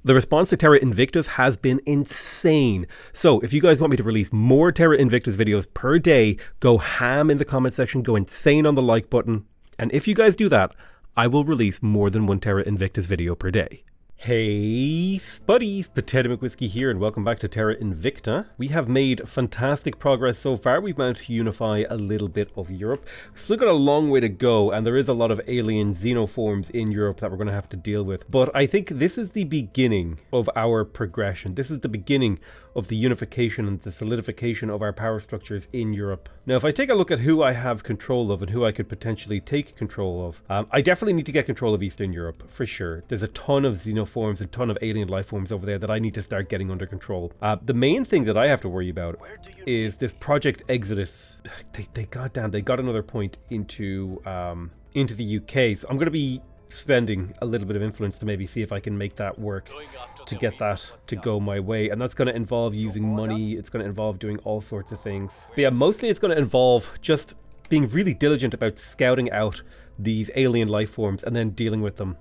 The response to Terra Invictus has been insane. So if you guys want me to release more Terra Invictus videos per day, go ham in the comment section, go insane on the like button. And if you guys do that, I will release more than one Terra Invictus video per day. Hey Spuddies, Potato McWhiskey here and welcome back to Terra Invicta. We have made fantastic progress so far. We've managed to unify a little bit of Europe. We've still got a long way to go and there is a lot of alien xenoforms in Europe that we're going to have to deal with. But I think this is the beginning of our progression. This is the beginning of the unification and the solidification of our power structures in Europe. Now if I take a look at who I have control of and who I could potentially take control of, I definitely need to get control of Eastern Europe for sure. There's a ton of xenoforms, a ton of alien life forms over there that I need to start getting under control. The main thing that I have to worry about is this Project Exodus. They got another point into the UK, so I'm going to be spending a little bit of influence to maybe see if I can make that work, to get that to go my way. And that's going to involve using money, it's going to involve doing all sorts of things. But yeah, mostly it's going to involve just being really diligent about scouting out these alien life forms and then dealing with them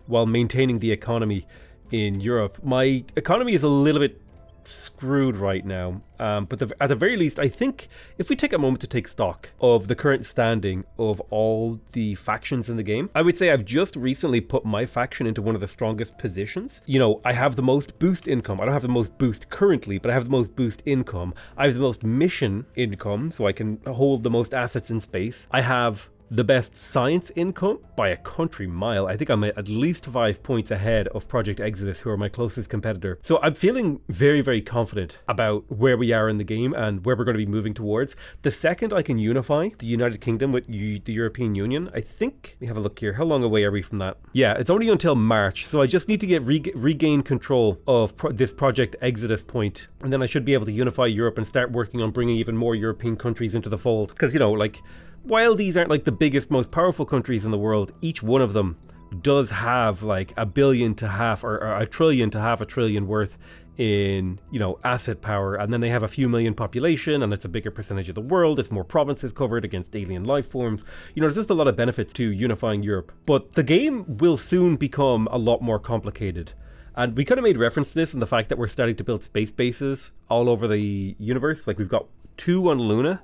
while maintaining the economy in Europe. My economy is a little bit screwed right now, but at the very least, I think if we take a moment to take stock of the current standing of all the factions in the game, I would say I've just recently put my faction into one of the strongest positions. You know, I have the most boost income. I don't have the most boost currently, but I have the most boost income. I have the most mission income, so I can hold the most assets in space. I have the best science income by a country mile. I think I'm at least 5 points ahead of Project Exodus, who are my closest competitor. So I'm feeling very, very confident about where we are in the game and where we're going to be moving towards. The second I can unify the United Kingdom with the European Union, I think, let me have a look here. How long away are we from that? Yeah, it's only until March. So I just need to get regain control of this Project Exodus point, and then I should be able to unify Europe and start working on bringing even more European countries into the fold. Because, you know, like, while these aren't like the biggest, most powerful countries in the world, each one of them does have like $1 billion to half or $1 trillion to half a trillion worth in, you know, asset power. And then they have a few million population and it's a bigger percentage of the world. It's more provinces covered against alien life forms. You know, there's just a lot of benefits to unifying Europe. But the game will soon become a lot more complicated. And we kind of made reference to this in the fact that we're starting to build space bases all over the universe. Like we've got 2 on Luna.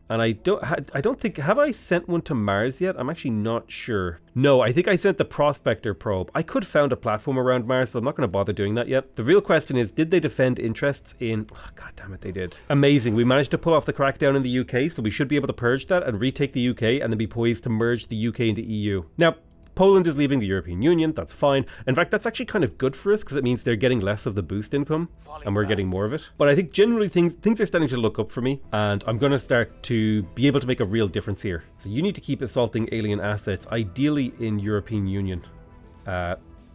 And I don't think, have I sent one to Mars yet? I'm actually not sure. No, I think I sent the Prospector probe. I could found a platform around Mars, but I'm not going to bother doing that yet. The real question is, did they defend interests in... Oh, God damn it, they did. Amazing. We managed to pull off the crackdown in the UK, so we should be able to purge that and retake the UK and then be poised to merge the UK and the EU. Now, Poland is leaving the European Union, that's fine. In fact, that's actually kind of good for us because it means they're getting less of the boost income and we're getting more of it. But I think generally things are starting to look up for me and I'm going to start to be able to make a real difference here. So you need to keep assaulting alien assets, ideally in European Union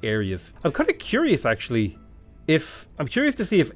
areas. I'm kind of curious actually I'm curious to see if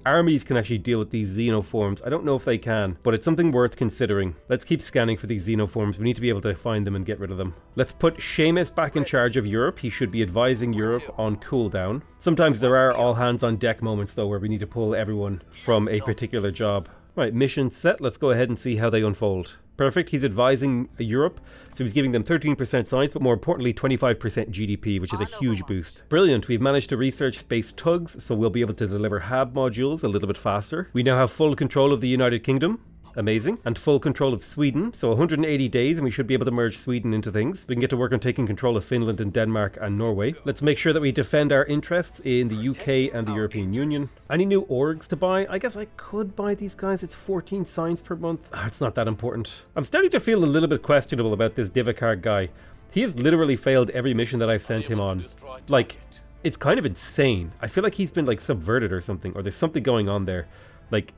armies can actually deal with these xenoforms. I don't know if they can, but it's something worth considering. Let's keep scanning for these xenoforms. We need to be able to find them and get rid of them. Let's put Seamus back in charge of Europe. He should be advising Europe on cooldown. Sometimes there are all hands on deck moments though where we need to pull everyone from a particular job. Right, mission set. Let's go ahead and see how they unfold. Perfect. He's advising Europe, so he's giving them 13% science, but more importantly 25% GDP, which is a huge boost. Brilliant. We've managed to research space tugs, so we'll be able to deliver HAB modules a little bit faster. We now have full control of the United Kingdom. Amazing. And full control of Sweden. So 180 days and we should be able to merge Sweden into things. We can get to work on taking control of Finland and Denmark and Norway. Let's make sure that we defend our interests in the UK and the European Union. Any new orgs to buy? I guess I could buy these guys. It's 14 science per month. It's not that important. I'm starting to feel a little bit questionable about this Divakar guy. He has literally failed every mission that I've sent him on. Like, it's kind of insane. I feel like he's been like subverted or something, or there's something going on there. Like,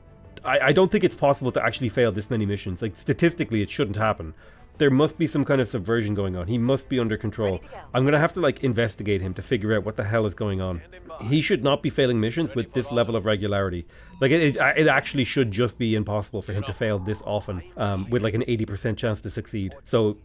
I don't think it's possible to actually fail this many missions. Like, statistically, it shouldn't happen. There must be some kind of subversion going on. He must be under control. I'm going to have to, like, investigate him to figure out what the hell is going on. He should not be failing missions with this level of regularity. Like, it actually should just be impossible for him to fail this often, with, like, an 80% chance to succeed. So,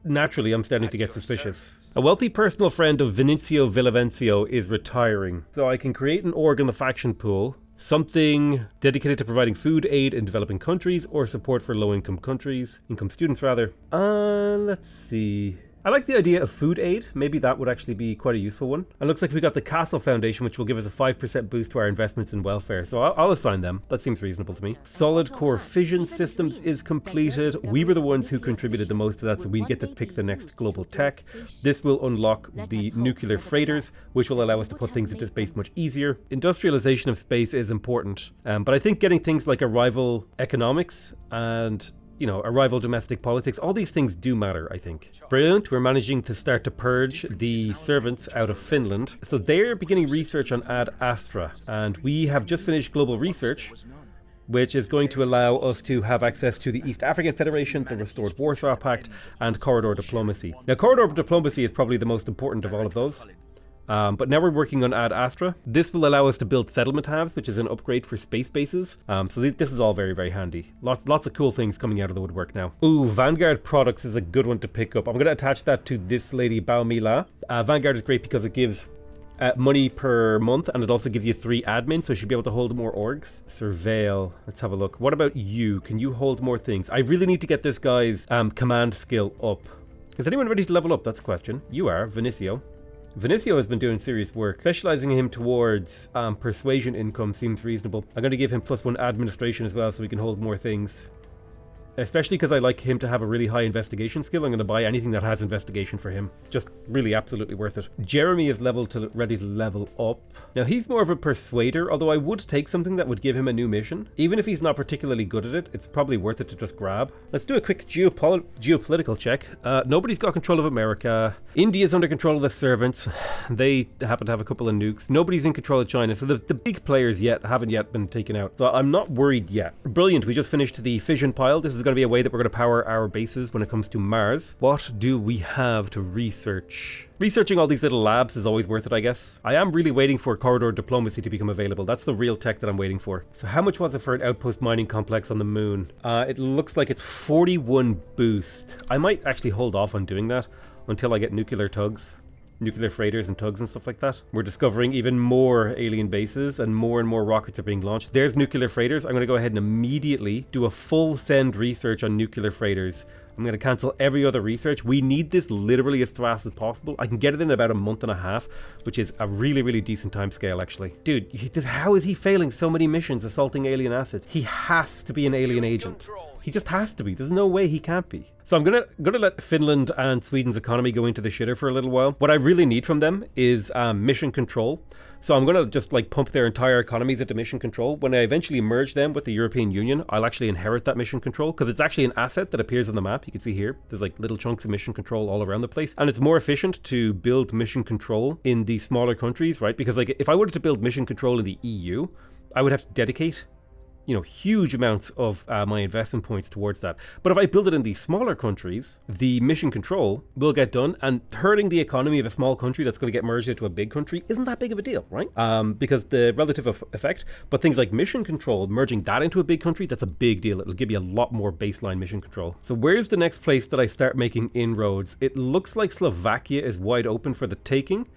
naturally, I'm starting to get suspicious. A wealthy personal friend of Vinicio Villavencio is retiring. So I can create an org in the faction pool. Something dedicated to providing food aid in developing countries or support for low-income countries, income students rather. Let's see. I like the idea of food aid. Maybe that would actually be quite a useful one. And looks like we got the Castle Foundation, which will give us a 5% boost to our investments in welfare. So I'll assign them. That seems reasonable to me. Solid core fission systems is completed. We were the ones who contributed the most to that, so we get to pick the next global tech. This will unlock the nuclear freighters, which will allow us to put things into space much easier. Industrialization of space is important, but I think getting things like arrival economics and arrival domestic politics, all these things do matter, I think. Brilliant, we're managing to start to purge the servants out of Finland. So they're beginning research on Ad Astra, and we have just finished global research, which is going to allow us to have access to the East African Federation, the restored Warsaw Pact, and corridor diplomacy. Now, corridor diplomacy is probably the most important of all of those. But now we're working on Ad Astra. This will allow us to build settlement halves, which is an upgrade for space bases. So this is all very, very handy. Lots of cool things coming out of the woodwork now. Ooh, Vanguard products is a good one to pick up. I'm going to attach that to this lady, Bao Mila. Vanguard is great because it gives money per month, and it also gives you 3 admin, so you should be able to hold more orgs. Surveil, let's have a look. What about you? Can you hold more things? I really need to get this guy's command skill up. Is anyone ready to level up? That's the question. You are, Vinicio. Vinicio has been doing serious work. Specializing him towards persuasion income seems reasonable. I'm going to give him +1 administration as well so we can hold more things. Especially because I like him to have a really high investigation skill. I'm going to buy anything that has investigation for him. Just really absolutely worth it. Jeremy is ready to level up. Now he's more of a persuader, although I would take something that would give him a new mission. Even if he's not particularly good at it, it's probably worth it to just grab. Let's do a quick geopolitical check. Nobody's got control of America. India's under control of the servants. They happen to have a couple of nukes. Nobody's in control of China, so the big players haven't yet been taken out. So I'm not worried yet. Brilliant, we just finished the fission pile. This is going to be a way that we're going to power our bases when it comes to Mars. What do we have to research? Researching all these little labs is always worth it, I guess. I am really waiting for corridor diplomacy to become available. That's the real tech that I'm waiting for. So how much was it for an outpost mining complex on the moon? It looks like it's 41 boost. I might actually hold off on doing that until I get nuclear freighters and tugs and stuff like that. We're discovering even more alien bases and more rockets are being launched. There's nuclear freighters. I'm going to go ahead and immediately do a full send research on nuclear freighters. I'm going to cancel every other research. We need this literally as fast as possible. I can get it in about a month and a half, which is a really, really decent time scale, actually. Dude, how is he failing so many missions assaulting alien assets? He has to be an alien agent. He just has to be. There's no way he can't be. So I'm gonna let Finland and Sweden's economy go into the shitter for a little while. What I really need from them is mission control. So I'm gonna just pump their entire economies into mission control. When I eventually merge them with the European Union, I'll actually inherit that mission control because it's actually an asset that appears on the map. You can see here, there's little chunks of mission control all around the place. And it's more efficient to build mission control in the smaller countries, right? Because if I wanted to build mission control in the EU, I would have to dedicate huge amounts of my investment points towards that. But if I build it in these smaller countries, the mission control will get done, and hurting the economy of a small country that's going to get merged into a big country isn't that big of a deal, right? Because the relative effect, but things like mission control, merging that into a big country, that's a big deal. It'll give you a lot more baseline mission control. So where's the next place that I start making inroads? It looks like Slovakia is wide open for the taking.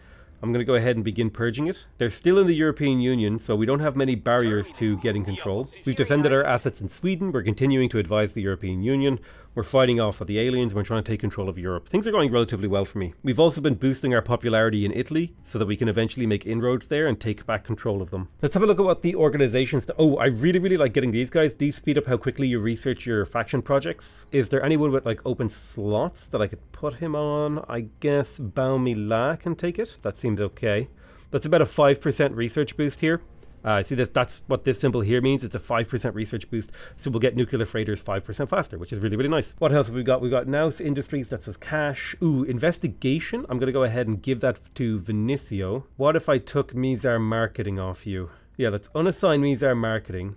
I'm going to go ahead and begin purging it. They're still in the European Union, so we don't have many barriers to getting control. We've defended our assets in Sweden. We're continuing to advise the European Union. We're fighting off with the aliens. We're trying to take control of Europe. Things are going relatively well for me. We've also been boosting our popularity in Italy so that we can eventually make inroads there and take back control of them. Let's have a look at what the organizations... Oh, I really, really like getting these guys. These speed up how quickly you research your faction projects. Is there anyone with open slots that I could put him on? I guess Bao Mila can take it. That seems okay. That's about a 5% research boost here. See, that's what this symbol here means. It's a 5% research boost, so we'll get nuclear freighters 5% faster, which is really, really nice. What else have we got? We've got Nous Industries, that says cash. Ooh, investigation. I'm going to go ahead and give that to Vinicio. What if I took Mizar Marketing off you? Yeah, let's unassign Mizar Marketing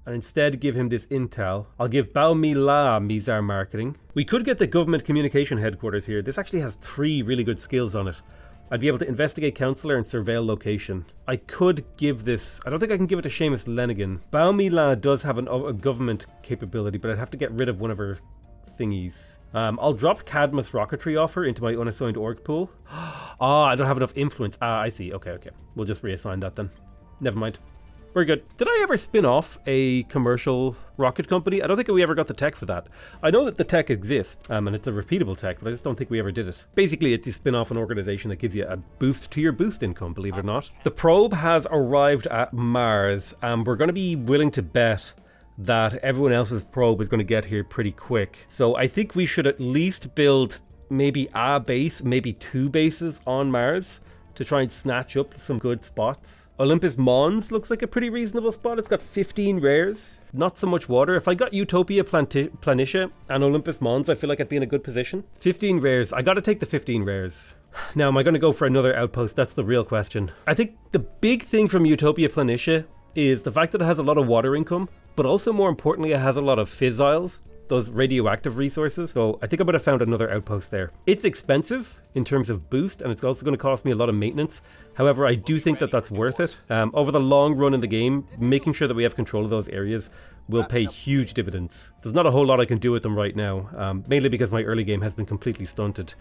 and instead give him this intel. I'll give Bao Mila Mizar Marketing. We could get the government communication headquarters here. This actually has 3 really good skills on it. I'd be able to investigate counselor and surveil location. I could give this... I don't think I can give it to Seamus Lenigan. Bao Mila does have a government capability, but I'd have to get rid of one of her thingies. I'll drop Cadmus Rocketry offer into my unassigned org pool. I don't have enough influence. I see. Okay. We'll just reassign that then. Never mind. Very good. Did I ever spin off a commercial rocket company? I don't think we ever got the tech for that. I know that the tech exists, and it's a repeatable tech, but I just don't think we ever did it. Basically, it's you spin off an organization that gives you a boost to your boost income, believe it or not. The probe has arrived at Mars, and we're going to be willing to bet that everyone else's probe is going to get here pretty quick. So I think we should at least build maybe a base, maybe 2 bases on Mars to try and snatch up some good spots. Olympus Mons looks like a pretty reasonable spot. It's got 15 rares, not so much water. If I got Utopia Planitia and Olympus Mons, I feel like I'd be in a good position. 15 rares. I got to take the 15 rares. Now, am I going to go for another outpost? That's the real question. I think the big thing from Utopia Planitia is the fact that it has a lot of water income, but also more importantly, it has a lot of fissiles, those radioactive resources. So I think I would have found another outpost there. It's expensive in terms of boost, and it's also going to cost me a lot of maintenance. However, I do think that that's worth it. Over the long run in the game, making sure that we have control of those areas will pay huge dividends. There's not a whole lot I can do with them right now, mainly because my early game has been completely stunted.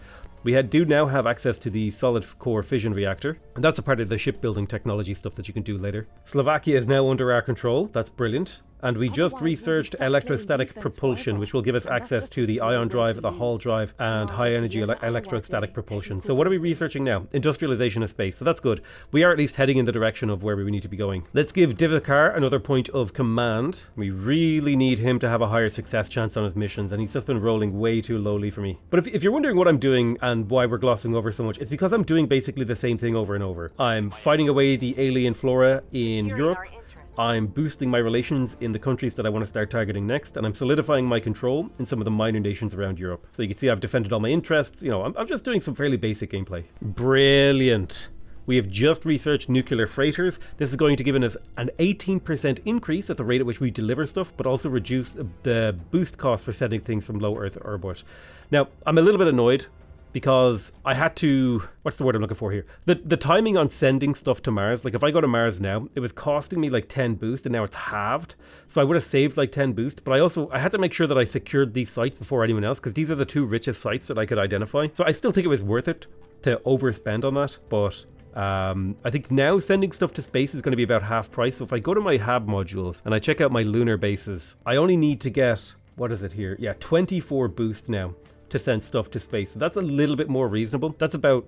We do now have access to the solid core fission reactor, and that's a part of the shipbuilding technology stuff that you can do later. Slovakia is now under our control. That's brilliant. And we just researched electrostatic propulsion, which will give us access to the ion drive, the Hall drive, and high energy electrostatic propulsion. So what are we researching now? Industrialization of space. So that's good. We are at least heading in the direction of where we need to be going. Let's give Divakar another point of command. We really need him to have a higher success chance on his missions, and he's just been rolling way too lowly for me. But if you're wondering what I'm doing and why we're glossing over so much, it's because I'm doing basically the same thing over and over. I'm fighting away the alien flora in Europe. I'm boosting my relations in the countries that I want to start targeting next, and I'm solidifying my control in some of the minor nations around Europe. So you can see I've defended all my interests. You know, I'm just doing some fairly basic gameplay. Brilliant. We have just researched nuclear freighters. This is going to give us an 18% increase at the rate at which we deliver stuff, but also reduce the boost cost for sending things from low Earth orbit. Now, I'm a little bit annoyed because I had to, what's the word I'm looking for here? The timing on sending stuff to Mars, like if I go to Mars now, it was costing me like 10 boost and now it's halved. So I would have saved like 10 boost, but I had to make sure that I secured these sites before anyone else, because these are the 2 richest sites that I could identify. So I still think it was worth it to overspend on that, but I think now sending stuff to space is going to be about half price. So if I go to my HAB modules and I check out my lunar bases, I only need to get, what is it here? Yeah, 24 boost now to send stuff to space. So that's a little bit more reasonable. That's about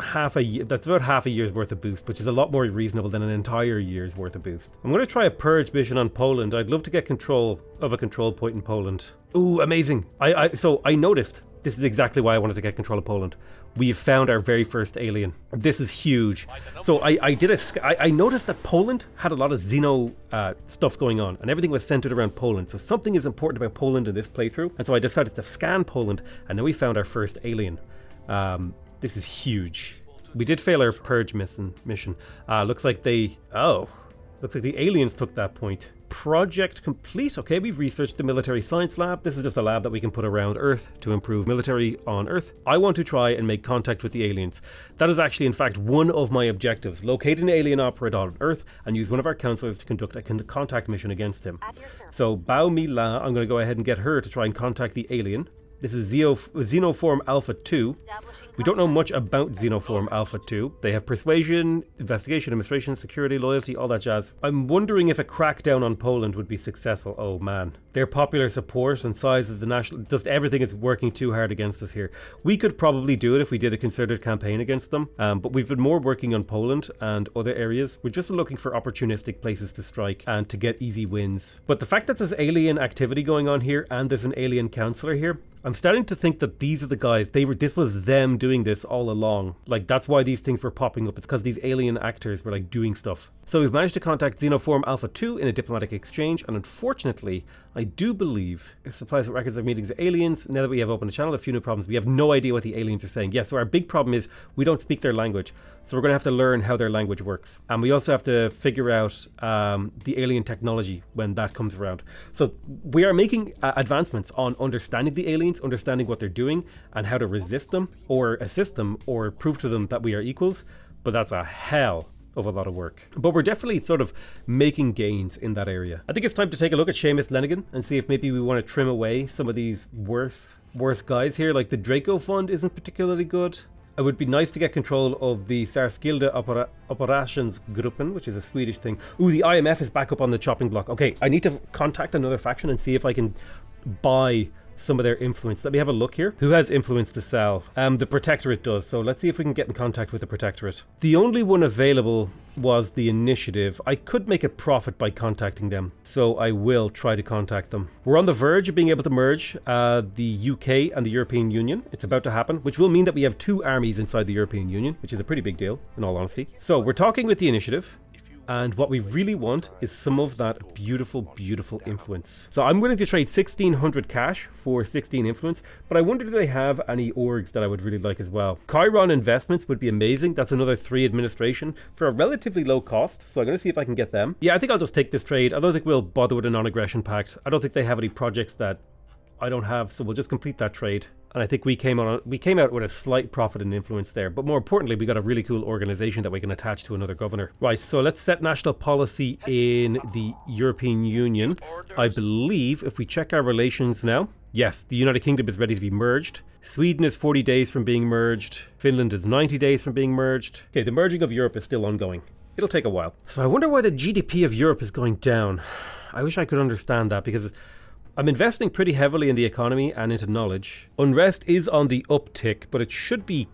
half a year. That's about half a year's worth of boost, which is a lot more reasonable than an entire year's worth of boost. I'm going to try a purge mission on Poland. I'd love to get control of a control point in Poland. Ooh, amazing. So I noticed, this is exactly why I wanted to get control of Poland. We've found our very first alien. This is huge. So I noticed that Poland had a lot of Xeno stuff going on, and everything was centered around Poland. So something is important about Poland in this playthrough, and so I decided to scan Poland, and then we found our first alien. This is huge. We did fail our purge mission. Looks like the aliens took that point. Project complete. Okay, we've researched the military science lab. This is just a lab that we can put around Earth to improve military on Earth. I want to try and make contact with the aliens. That is actually, in fact, one of my objectives. Locate an alien operator on Earth and use one of our counselors to conduct a contact mission against him. So Bao Mi La, I'm going to go ahead and get her to try and contact the alien. This is Xenoform Alpha 2. We don't know much about Xenoform Alpha 2. They have persuasion, investigation, administration, security, loyalty, all that jazz. I'm wondering if a crackdown on Poland would be successful. Oh man. Their popular support and size of the national... Just everything is working too hard against us here. We could probably do it if we did a concerted campaign against them. But we've been more working on Poland and other areas. We're just looking for opportunistic places to strike and to get easy wins. But the fact that there's alien activity going on here and there's an alien counselor here, I'm starting to think that these are the guys, this was them doing this all along. Like, that's why these things were popping up. It's because these alien actors were like doing stuff. So we've managed to contact Xenoform Alpha 2 in a diplomatic exchange, and unfortunately, I do believe it supplies records of meetings with aliens. Now that we have opened the channel, a few new problems. We have no idea what the aliens are saying. Yeah, so our big problem is we don't speak their language. So we're going to have to learn how their language works. And we also have to figure out the alien technology when that comes around. So we are making advancements on understanding the aliens, understanding what they're doing, and how to resist them, or assist them, or prove to them that we are equals. But that's a hell of a lot of work. But we're definitely sort of making gains in that area. I think it's time to take a look at Seamus Lenigan and see if maybe we want to trim away some of these worse guys here. Like the Draco Fund isn't particularly good. It would be nice to get control of the Särskilda Operationsgruppen, which is a Swedish thing. Ooh, the IMF is back up on the chopping block. Okay, I need to contact another faction and see if I can buy some of their influence. Let me have a look here. Who has influence to sell? The Protectorate does. So let's see if we can get in contact with the Protectorate. The only one available was the Initiative. I could make a profit by contacting them, so I will try to contact them. We're on the verge of being able to merge the UK and the European Union. It's about to happen, which will mean that we have 2 armies inside the European Union, which is a pretty big deal, in all honesty. So we're talking with the Initiative. And what we really want is some of that beautiful, beautiful influence. So I'm willing to trade 1600 cash for 16 influence, but I wonder do they have any orgs that I would really like as well. Chiron Investments would be amazing. That's another 3 administration for a relatively low cost. So I'm going to see if I can get them. Yeah, I think I'll just take this trade. I don't think we'll bother with a non-aggression pact. I don't think they have any projects that I don't have, so we'll just complete that trade. And I think we came out with a slight profit and influence there. But more importantly, we got a really cool organization that we can attach to another governor. Right, so let's set national policy in the European Union. I believe if we check our relations now, yes, the United Kingdom is ready to be merged. Sweden is 40 days from being merged. Finland is 90 days from being merged. Okay, the merging of Europe is still ongoing. It'll take a while. So I wonder why the GDP of Europe is going down. I wish I could understand that, because I'm investing pretty heavily in the economy and into knowledge. Unrest is on the uptick, but it should be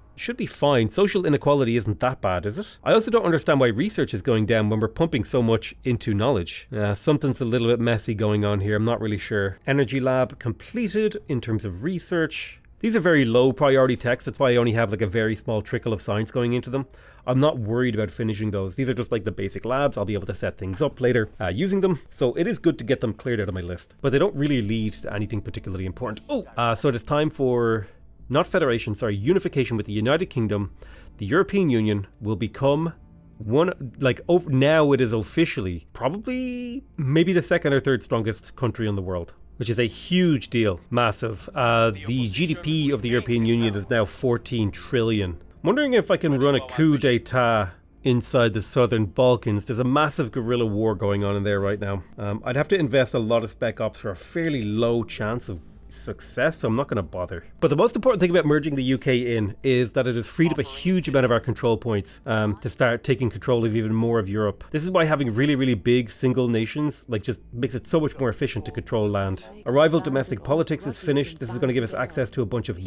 fine. Social inequality isn't that bad, is it? I also don't understand why research is going down when we're pumping so much into knowledge. Something's a little bit messy going on here. I'm not really sure. Energy lab completed in terms of research. These are very low priority texts. That's why I only have like a very small trickle of science going into them. I'm not worried about finishing those. These are just like the basic labs. I'll be able to set things up later using them. So it is good to get them cleared out of my list. But they don't really lead to anything particularly important. So it's time for, not federation, sorry, unification with the United Kingdom. The European Union will become one, like, now it is officially probably maybe the 2nd or 3rd strongest country in the world, which is a huge deal. Massive. The GDP of the European Union is now 14 trillion. I'm wondering if I can run a coup d'etat inside the southern Balkans. There's a massive guerrilla war going on in there right now. I'd have to invest a lot of spec ops for a fairly low chance of success, so I'm not going to bother. But the most important thing about merging the UK in is that it has freed up a huge amount of our control points to start taking control of even more of Europe. This is why having really, really big single nations just makes it so much more efficient to control land. Arrival domestic politics is finished. This is going to give us access to a bunch of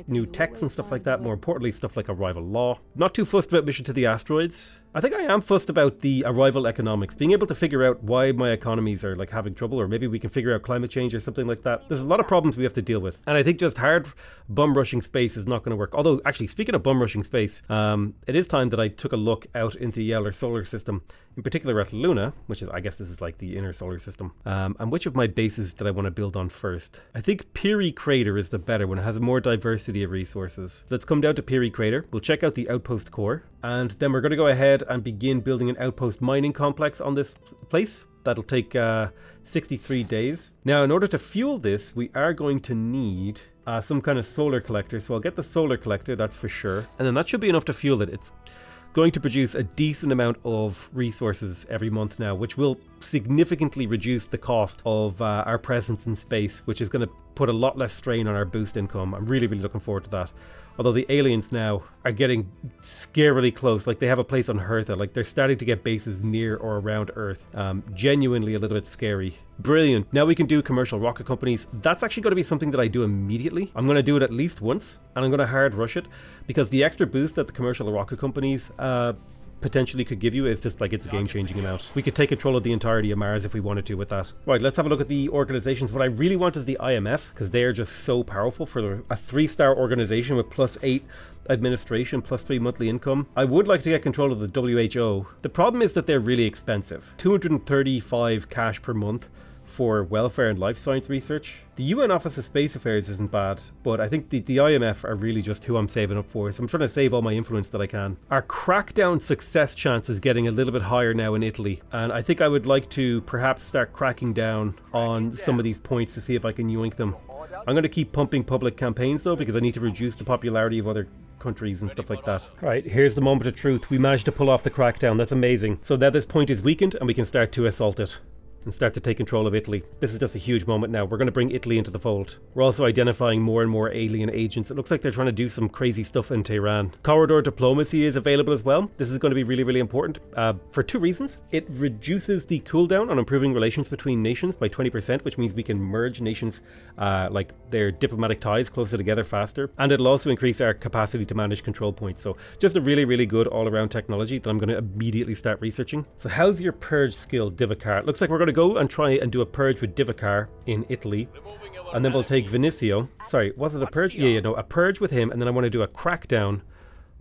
new techs and stuff like that. More importantly, stuff like arrival law. Not too fussed about mission to the asteroids. I think I am fussed about the arrival economics, being able to figure out why my economies are like having trouble, or maybe we can figure out climate change or something like that. There's a lot of problems we have to deal with, and I think just hard bum rushing space is not going to work. Although, actually, speaking of bum rushing space, it is time that I took a look out into the outer solar system, in particular at Luna, which is, I guess this is like the inner solar system. And which of my bases did I want to build on first? I think Piri Crater is the better one. It has more diversity of resources. Let's come down to Piri Crater. We'll check out the outpost core, and then we're going to go ahead and begin building an outpost mining complex on this place. That'll take 63 days. Now, in order to fuel this, we are going to need some kind of solar collector. So I'll get the solar collector, that's for sure. And then that should be enough to fuel it. It's going to produce a decent amount of resources every month now, which will significantly reduce the cost of our presence in space, which is going to put a lot less strain on our boost income. I'm really, really looking forward to that. Although the aliens now are getting scarily close. Like, they have a place on Earth. Like, they're starting to get bases near or around Earth. Genuinely a little bit scary. Brilliant. Now we can do commercial rocket companies. That's actually going to be something that I do immediately. I'm going to do it at least once, and I'm going to hard rush it, because the extra boost that the commercial rocket companies potentially could give you is just like, it's a game-changing amount. We could take control of the entirety of Mars if we wanted to with that. Right, let's have a look at the organizations. What I really want is the IMF, because they are just so powerful for a 3-star organization with +8 administration, +3 monthly income. I would like to get control of the WHO. The problem is that they're really expensive. 235 cash per month for welfare and life science research. The UN Office of Space Affairs isn't bad, but I think the IMF are really just who I'm saving up for, so I'm trying to save all my influence that I can. Our crackdown success chance is getting a little bit higher now in Italy, and I think I would like to perhaps start cracking down on some of these points to see if I can yoink them. I'm going to keep pumping public campaigns though, because I need to reduce the popularity of other countries and stuff like that. Right, here's the moment of truth. We managed to pull off the crackdown. That's amazing. So now this point is weakened and we can start to assault it. and start to take control of Italy. This is just a huge moment now. We're going to bring Italy into the fold. We're also identifying more and more alien agents. It looks like they're trying to do some crazy stuff in Tehran. Corridor diplomacy is available as well. This is going to be really, really important for two reasons. It reduces the cooldown on improving relations between nations by 20%, which means we can merge nations like their diplomatic ties closer together faster. And it'll also increase our capacity to manage control points. So just a really, really good all-around technology that I'm going to immediately start researching. So how's your purge skill, Divacar? It looks like we're going to go and try and do a purge with Divacar in Italy. And then we'll take Vinicio. Sorry, was it a purge? Yeah, no, a purge with him. And then I want to do a crackdown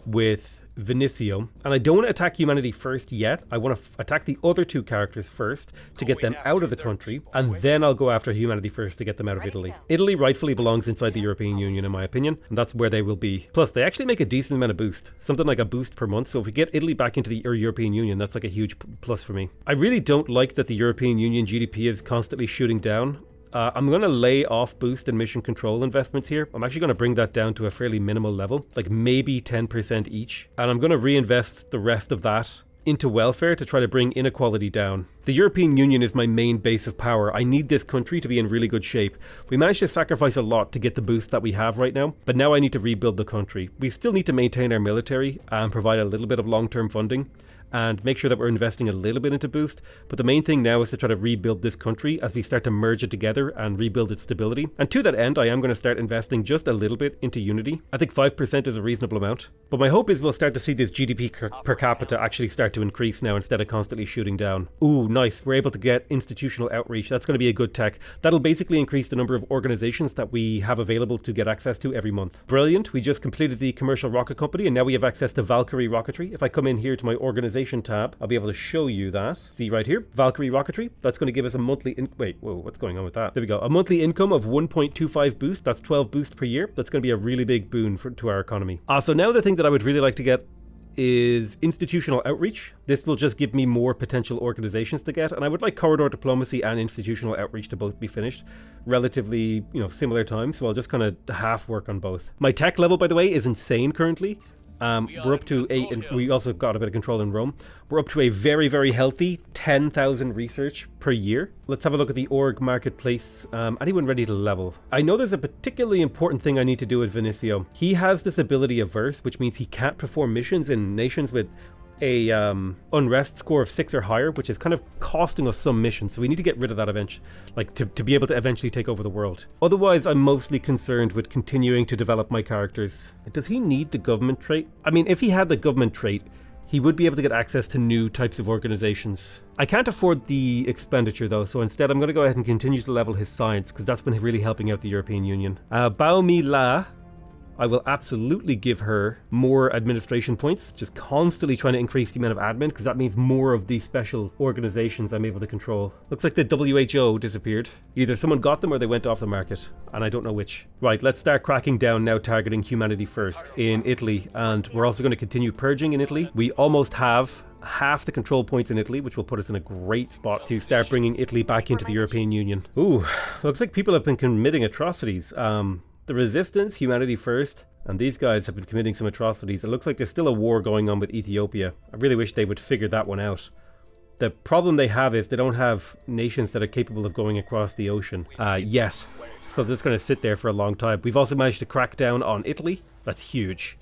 with Vinicio. And I don't want to attack humanity first yet. I want to attack the other two characters first to get them out of the country. And then I'll go after humanity first to get them out of Italy. Italy rightfully belongs inside the European Union, in my opinion. And that's where they will be. Plus, they actually make a decent amount of boost. Something like a boost per month. So if we get Italy back into the European Union, that's like a huge plus for me. I really don't like that the European Union GDP is constantly shooting down. I'm going to lay off boost and mission control investments here. I'm actually going to bring that down to a fairly minimal level, like maybe 10% each. And I'm going to reinvest the rest of that into welfare to try to bring inequality down. The European Union is my main base of power. I need this country to be in really good shape. We managed to sacrifice a lot to get the boost that we have right now, but now I need to rebuild the country. We still need to maintain our military and provide a little bit of long-term funding and make sure that we're investing a little bit into boost. But the main thing now is to try to rebuild this country as we start to merge it together and rebuild its stability. And to that end, I am going to start investing just a little bit into unity. I think 5% is a reasonable amount. But my hope is we'll start to see this GDP per capita actually start to increase now instead of constantly shooting down. Ooh, nice. We're able to get institutional outreach. That's going to be a good tech. That'll basically increase the number of organizations that we have available to get access to every month. Brilliant. We just completed the commercial rocket company and now we have access to Valkyrie rocketry. If I come in here to my organization tab, I'll be able to show you that. See right here, Valkyrie rocketry. That's going to give us a monthly wait, whoa, what's going on with that? There we go. A monthly income of 1.25 boost. That's 12 boost per year. That's going to be a really big boon to our economy. So now the thing that I would really like to get is institutional outreach. This will just give me more potential organizations to get, and I would like corridor diplomacy and institutional outreach to both be finished relatively, similar time. So I'll just kind of half work on both. My tech level, by the way, is insane currently. We're up to and we also got a bit of control in Rome. We're up to a very, very healthy 10,000 research per year. Let's have a look at the org marketplace. Anyone ready to level? I know there's a particularly important thing I need to do with Vinicio. He has this ability averse, which means he can't perform missions in nations with a unrest score of 6 or higher, which is kind of costing us some missions. So we need to get rid of that eventually, like to be able to eventually take over the world. Otherwise, I'm mostly concerned with continuing to develop my characters. Does he need the government trait? I mean, if he had the government trait, he would be able to get access to new types of organizations. I can't afford the expenditure though, so instead I'm going to go ahead and continue to level his science, because that's been really helping out the European Union. Bao Mi La, I will absolutely give her more administration points, just constantly trying to increase the amount of admin, because that means more of these special organizations I'm able to control. Looks like the WHO disappeared. Either someone got them or they went off the market, and I don't know which. Right, let's start cracking down now, targeting humanity first in Italy, and we're also going to continue purging in Italy. We almost have half the control points in Italy, which will put us in a great spot to start bringing Italy back into the European Union. Ooh, looks like people have been committing atrocities. The Resistance, Humanity First, and these guys have been committing some atrocities. It looks like there's still a war going on with Ethiopia. I really wish they would figure that one out. The problem they have is they don't have nations that are capable of going across the ocean yet. So they're just going to sit there for a long time. We've also managed to crack down on Italy. That's huge.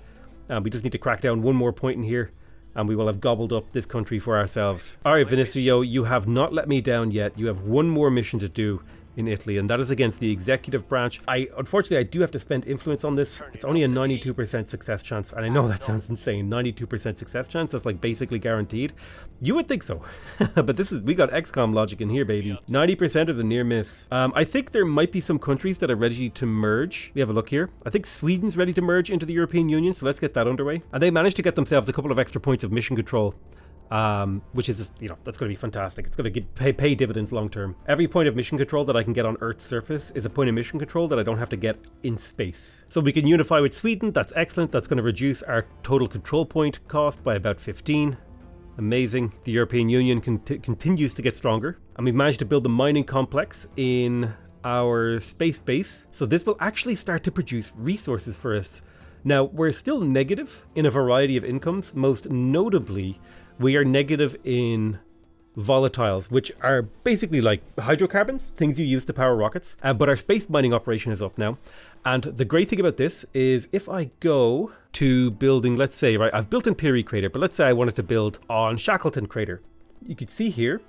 We just need to crack down one more point in here, and we will have gobbled up this country for ourselves. Alright, Vinicio, you have not let me down yet. You have one more mission to do in Italy, and that is against the executive branch. Unfortunately, I do have to spend influence on this. It's only a 92% success chance, and I know that sounds insane. 92% success chance, that's like basically guaranteed. You would think so, but we got XCOM logic in here, baby. 90% of the near miss. I think there might be some countries that are ready to merge. We have a look here. I think Sweden's ready to merge into the European Union, so let's get that underway. And they managed to get themselves a couple of extra points of mission control. Which is just, that's going to be fantastic. It's going to pay dividends long term. Every point of mission control that I can get on Earth's surface is a point of mission control that I don't have to get in space. So we can unify with Sweden. That's excellent. That's going to reduce our total control point cost by about 15. Amazing. The European Union continues to get stronger, and we've managed to build the mining complex in our space base. So this will actually start to produce resources for us. Now, we're still negative in a variety of incomes. Most notably, we are negative in volatiles, which are basically like hydrocarbons, things you use to power rockets. But our space mining operation is up now. And the great thing about this is if I go to building, let's say, right, I've built in Peary Crater, but let's say I wanted to build on Shackleton Crater. You can see here,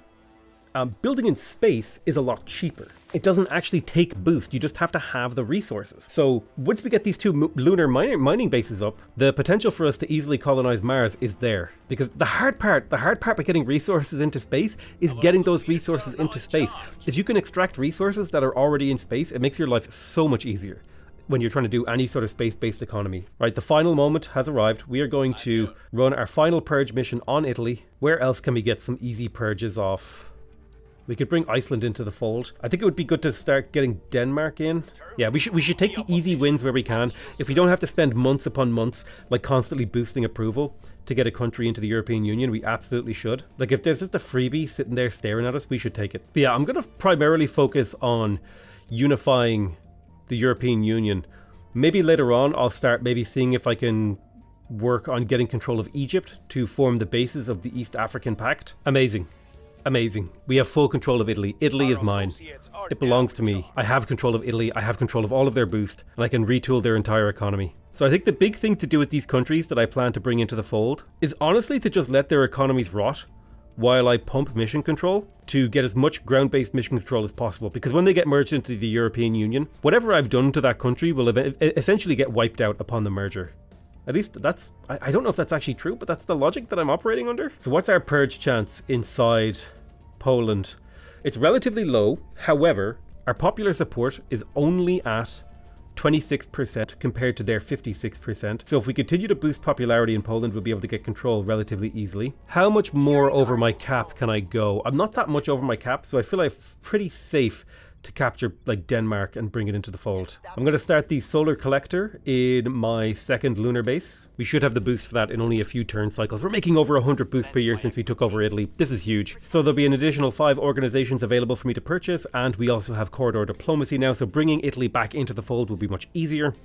building in space is a lot cheaper. It doesn't actually take boost, you just have to have the resources. So once we get these two lunar mining bases up, the potential for us to easily colonize Mars is there. Because the hard part with getting resources into space is getting those resources into space. If you can extract resources that are already in space, it makes your life so much easier when you're trying to do any sort of space-based economy. Right, the final moment has arrived. We are going to run our final purge mission on Italy. Where else can we get some easy purges off? We could bring Iceland into the fold. I think it would be good to start getting Denmark in. Yeah, we should take the easy wins where we can. If we don't have to spend months upon months, like constantly boosting approval to get a country into the European Union, we absolutely should. Like if there's just a freebie sitting there staring at us, we should take it. But yeah, I'm going to primarily focus on unifying the European Union. Maybe later on, I'll start maybe seeing if I can work on getting control of Egypt to form the basis of the East African Pact. Amazing. Amazing. We have full control of Italy. Italy is mine. It belongs to me. I have control of Italy. I have control of all of their boost, and I can retool their entire economy. So I think the big thing to do with these countries that I plan to bring into the fold is honestly to just let their economies rot while I pump mission control to get as much ground-based mission control as possible. Because when they get merged into the European Union, whatever I've done to that country will essentially get wiped out upon the merger. At least that's, I don't know if that's actually true, but that's the logic that I'm operating under. So what's our purge chance inside Poland? It's relatively low. However, our popular support is only at 26% compared to their 56%. So if we continue to boost popularity in Poland, we'll be able to get control relatively easily. How much more over my cap can I go? I'm not that much over my cap, so I feel like pretty safe to capture like Denmark and bring it into the fold. I'm going to start the solar collector in my second lunar base. We should have the boost for that in only a few turn cycles. We're making over 100 boosts per year since we took over Italy. This is huge. So there'll be an additional 5 organizations available for me to purchase, and we also have corridor diplomacy now, so bringing Italy back into the fold will be much easier.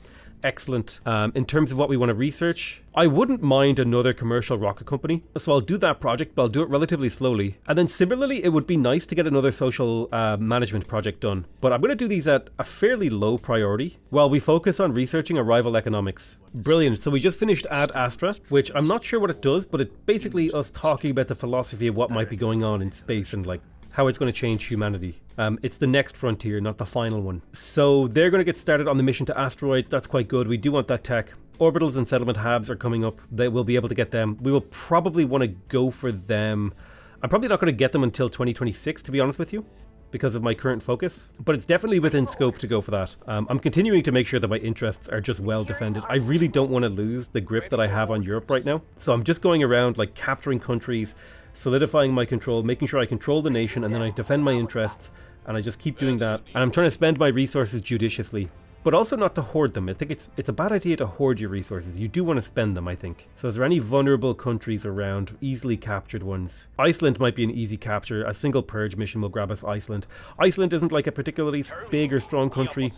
Excellent. In terms of what we want to research, I wouldn't mind another commercial rocket company, so I'll do that project, but I'll do it relatively slowly. And then similarly, it would be nice to get another social management project done, but I'm going to do these at a fairly low priority while we focus on researching arrival economics. Brilliant. So we just finished Ad Astra, which I'm not sure what it does, but it's basically us talking about the philosophy of what might be going on in space and like how it's going to change humanity. It's the next frontier, not the final one. So they're going to get started on the mission to asteroids. That's quite good. We do want that tech. Orbitals and settlement hubs are coming up. They will be able to get them. We will probably want to go for them. I'm probably not going to get them until 2026, to be honest with you, because of my current focus, but it's definitely within scope to go for that. I'm continuing to make sure that my interests are just well defended. I really don't want to lose the grip that I have on Europe right now. So I'm just going around like capturing countries, solidifying my control, making sure I control the nation, and then I defend my interests, and I just keep doing that. And I'm trying to spend my resources judiciously, but also not to hoard them. I think it's a bad idea to hoard your resources. You do want to spend them, I think. So is there any vulnerable countries around, easily captured ones? Iceland might be an easy capture. A single purge mission will grab us Iceland. Iceland isn't like a particularly big or strong country,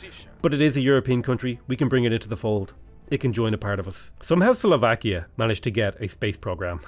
but it is a European country. We can bring it into the fold. It can join a part of us. Somehow Slovakia managed to get a space program.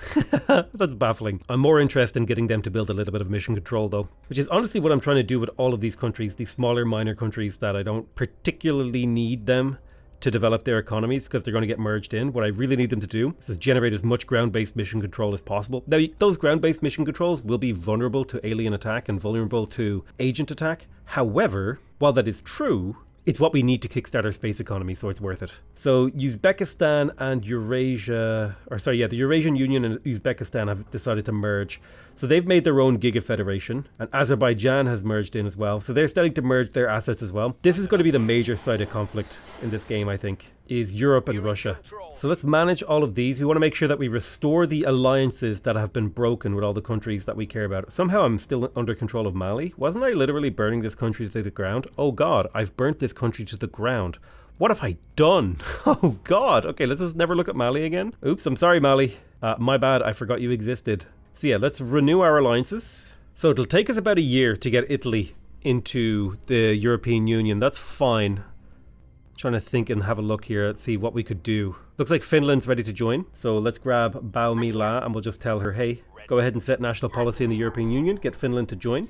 That's baffling. I'm more interested in getting them to build a little bit of mission control though, which is honestly what I'm trying to do with all of these countries, these smaller minor countries that I don't particularly need them to develop their economies because they're going to get merged in. What I really need them to do is generate as much ground-based mission control as possible. Now, those ground-based mission controls will be vulnerable to alien attack and vulnerable to agent attack. However, while that is true, it's what we need to kickstart our space economy, so it's worth it. So Uzbekistan and Eurasia, the Eurasian Union and Uzbekistan have decided to merge. So they've made their own Giga Federation, and Azerbaijan has merged in as well. So they're starting to merge their assets as well. This is going to be the major side of conflict in this game, I think, is Europe and Russia. So let's manage all of these. We want to make sure that we restore the alliances that have been broken with all the countries that we care about. Somehow I'm still under control of Mali. Wasn't I literally burning this country to the ground? Oh God, I've burnt this country to the ground. What have I done? Oh God. Okay, let's just never look at Mali again. Oops, I'm sorry, Mali. My bad, I forgot you existed. So yeah, let's renew our alliances. So it'll take us about a year to get Italy into the European Union. That's fine. Trying to think and have a look here. Let's see what we could do. Looks like Finland's ready to join. So let's grab Bao Mila and we'll just tell her, hey, go ahead and set national policy in the European Union. Get Finland to join.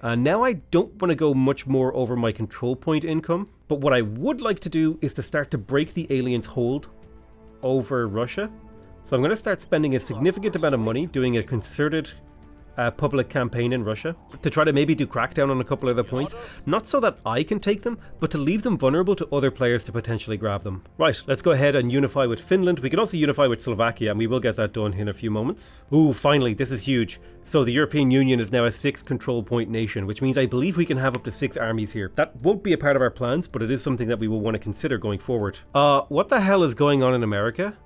Now I don't want to go much more over my control point income. But what I would like to do is to start to break the aliens' hold over Russia. So I'm going to start spending a significant amount of money doing a concerted public campaign in Russia to try to maybe do crackdown on a couple other points, not so that I can take them, but to leave them vulnerable to other players to potentially grab them. Right, let's go ahead and unify with Finland. We can also unify with Slovakia, and we will get that done in a few moments. Ooh, finally, this is huge. So the European Union is now a 6 control point nation, which means I believe we can have up to 6 armies here. That won't be a part of our plans, but it is something that we will want to consider going forward. What the hell is going on in America?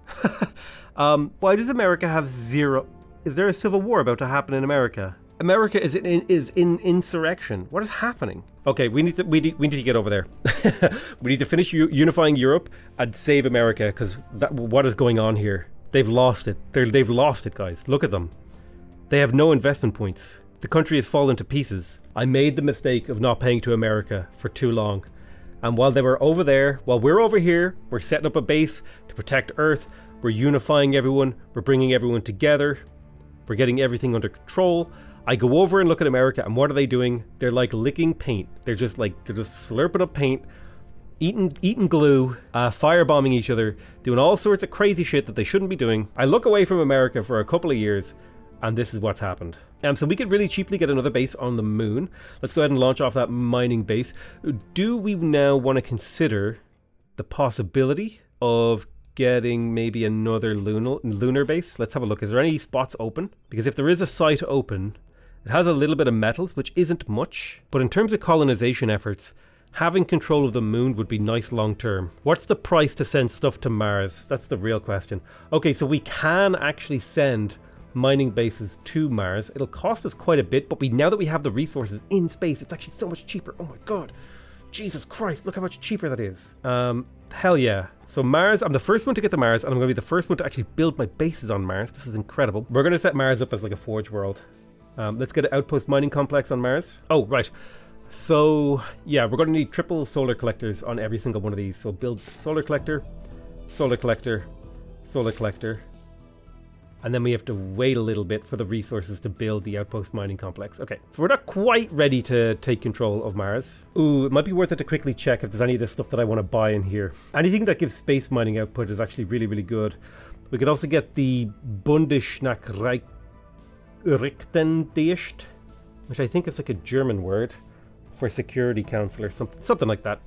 Why does America have 0? Is there a civil war about to happen in America? America is in insurrection. What is happening? Okay, we need to get over there. We need to finish unifying Europe and save America, because what is going on here? They've lost it. They've lost it, guys. Look at them. They have no investment points. The country has fallen to pieces. I made the mistake of not paying to America for too long. And while they were over there, while we're over here, we're setting up a base to protect Earth. We're unifying everyone. We're bringing everyone together. We're getting everything under control. I go over and look at America, and what are they doing? They're like licking paint. They're just slurping up paint, eating glue, firebombing each other, doing all sorts of crazy shit that they shouldn't be doing. I look away from America for a couple of years, and this is what's happened. So we could really cheaply get another base on the moon. Let's go ahead and launch off that mining base. Do we now want to consider the possibility of getting maybe another lunar base? Let's have a look. Is there any spots open? Because if there is a site open, it has a little bit of metals, which isn't much. But in terms of colonization efforts, having control of the moon would be nice long term. What's the price to send stuff to Mars? That's the real question. Okay, so we can actually send mining bases to Mars. It'll cost us quite a bit, but now that we have the resources in space, it's actually so much cheaper. Oh my god. Jesus Christ, look how much cheaper that is. Hell yeah. So Mars, I'm the first one to get to Mars, and I'm going to be the first one to actually build my bases on Mars. This is incredible. We're going to set Mars up as like a forge world. Let's get an outpost mining complex on Mars. Oh, right. So, yeah, we're going to need triple solar collectors on every single one of these. So build solar collector, solar collector, solar collector. And then we have to wait a little bit for the resources to build the outpost mining complex. Okay, so we're not quite ready to take control of Mars. Ooh, it might be worth it to quickly check if there's any of this stuff that I want to buy in here. Anything that gives space mining output is actually really, really good. We could also get the Bundesnachrichtendienst, which I think is like a German word for security council or something like that.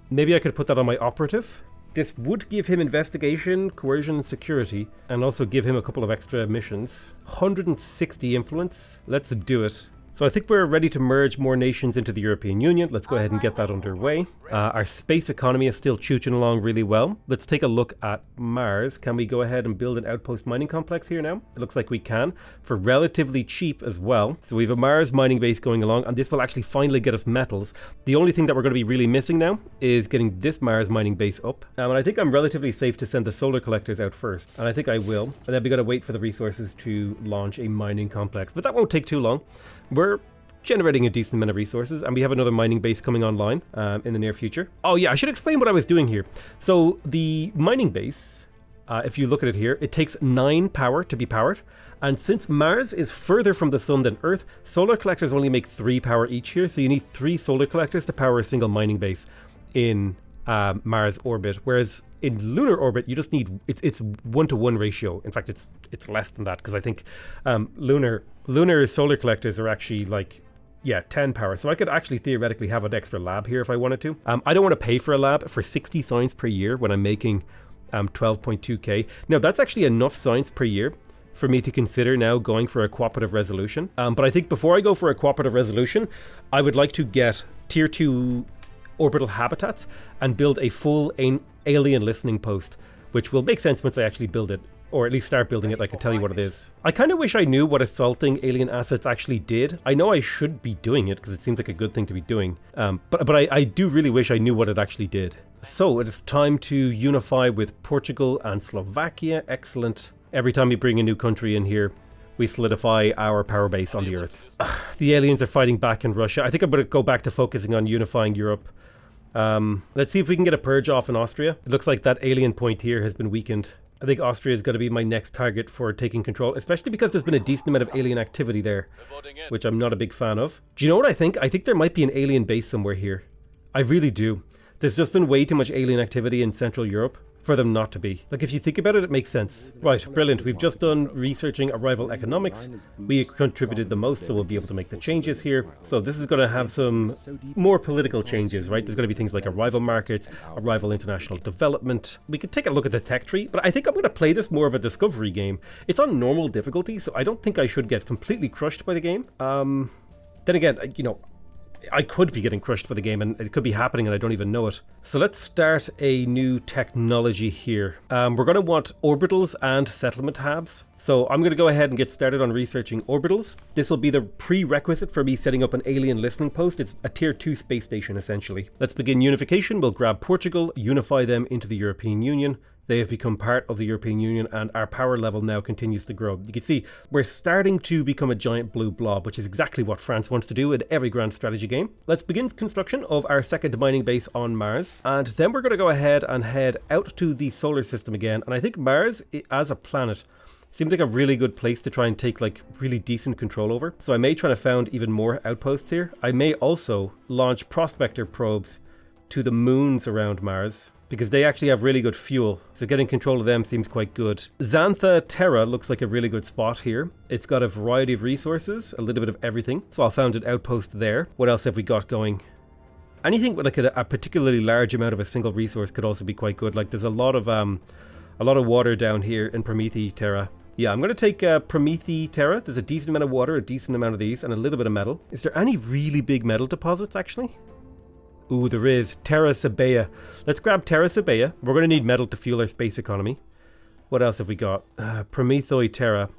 Maybe I could put that on my operative. This would give him investigation, coercion, security, and also give him a couple of extra missions. 160 influence. Let's do it. So I think we're ready to merge more nations into the European Union. Let's go ahead and get that underway. Our space economy is still chooching along really well. Let's take a look at Mars. Can we go ahead and build an outpost mining complex here now? It looks like we can, for relatively cheap as well. So we have a Mars mining base going along, and this will actually finally get us metals. The only thing that we're going to be really missing now is getting this Mars mining base up. And I think I'm relatively safe to send the solar collectors out first, and I think I will. And then we got to wait for the resources to launch a mining complex, but that won't take too long. We're generating a decent amount of resources, and we have another mining base coming online in the near future. Oh yeah, I should explain what I was doing here. So the mining base, if you look at it here, it takes 9 power to be powered, and since Mars is further from the sun than Earth, solar collectors only make 3 power each here, so you need 3 solar collectors to power a single mining base in Mars orbit, whereas in lunar orbit you just need it's 1-to-1 ratio. In fact, it's less than that, because I think lunar solar collectors are actually like 10 power. So I could actually theoretically have an extra lab here if I wanted to. I don't want to pay for a lab for 60 science per year when I'm making 12.2k. Now that's actually enough science per year for me to consider now going for a cooperative resolution. But I think before I go for a cooperative resolution, I would like to get tier 2 orbital habitats and build a full alien listening post, which will make sense once I actually build it, or at least start building it. I can tell you what it is. I kind of wish I knew what assaulting alien assets actually did. I know I should be doing it because it seems like a good thing to be doing, but I do really wish I knew what it actually did. So it is time to unify with Portugal and Slovakia. Excellent. Every time we bring a new country in here, we solidify our power base on the Earth. The aliens are fighting back in Russia. I think I'm going to go back to focusing on unifying Europe. Let's see if we can get a purge off in Austria. It looks like that alien point here has been weakened. I think Austria is going to be my next target for taking control, especially because there's been a decent amount of alien activity there, which I'm not a big fan of. Do you know what I think? I think there might be an alien base somewhere here. I really do. There's just been way too much alien activity in Central Europe for them not to be. Like, if you think about it, it makes sense. Right, brilliant. We've just done researching arrival economics. We contributed the most, so we'll be able to make the changes here. So this is going to have some more political changes, right? There's going to be things like arrival markets, arrival international development. We could take a look at the tech tree, but I think I'm going to play this more of a discovery game. It's on normal difficulty, so I don't think I should get completely crushed by the game. Then again, you know, I could be getting crushed by the game and it could be happening and I don't even know it. So let's start a new technology here. We're going to want orbitals and settlement hubs. So I'm going to go ahead and get started on researching orbitals. This will be the prerequisite for me setting up an alien listening post. It's a tier 2 space station essentially. Let's begin unification. We'll grab Portugal, unify them into the European Union. They have become part of the European Union and our power level now continues to grow. You can see we're starting to become a giant blue blob, which is exactly what France wants to do in every grand strategy game. Let's begin construction of our second mining base on Mars. And then we're going to go ahead and head out to the solar system again. And I think Mars as a planet seems like a really good place to try and take like really decent control over. So I may try to found even more outposts here. I may also launch prospector probes to the moons around Mars, because they actually have really good fuel. So getting control of them seems quite good. Xantha Terra looks like a really good spot here. It's got a variety of resources, a little bit of everything. So I'll found an outpost there. What else have we got going? Anything with like a particularly large amount of a single resource could also be quite good. Like there's a lot of water down here in Prometheus Terra. Yeah, I'm going to take Prometheus Terra. There's a decent amount of water, a decent amount of these, and a little bit of metal. Is there any really big metal deposits actually? Ooh, there is. Terra Sabea. Let's grab Terra Sabea. We're going to need metal to fuel our space economy. What else have we got? Prometheus Terra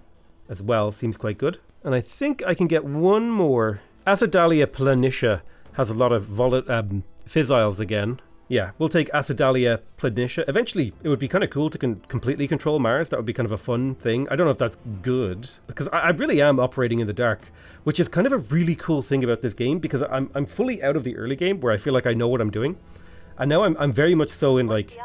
as well. Seems quite good. And I think I can get one more. Acidalia planitia has a lot of fissiles again. Yeah, we'll take Acidalia planitia. Eventually, it would be kind of cool to completely control Mars. That would be kind of a fun thing. I don't know if that's good, because I really am operating in the dark, which is kind of a really cool thing about this game, because I'm fully out of the early game where I feel like I know what I'm doing. And now I'm very much so in like,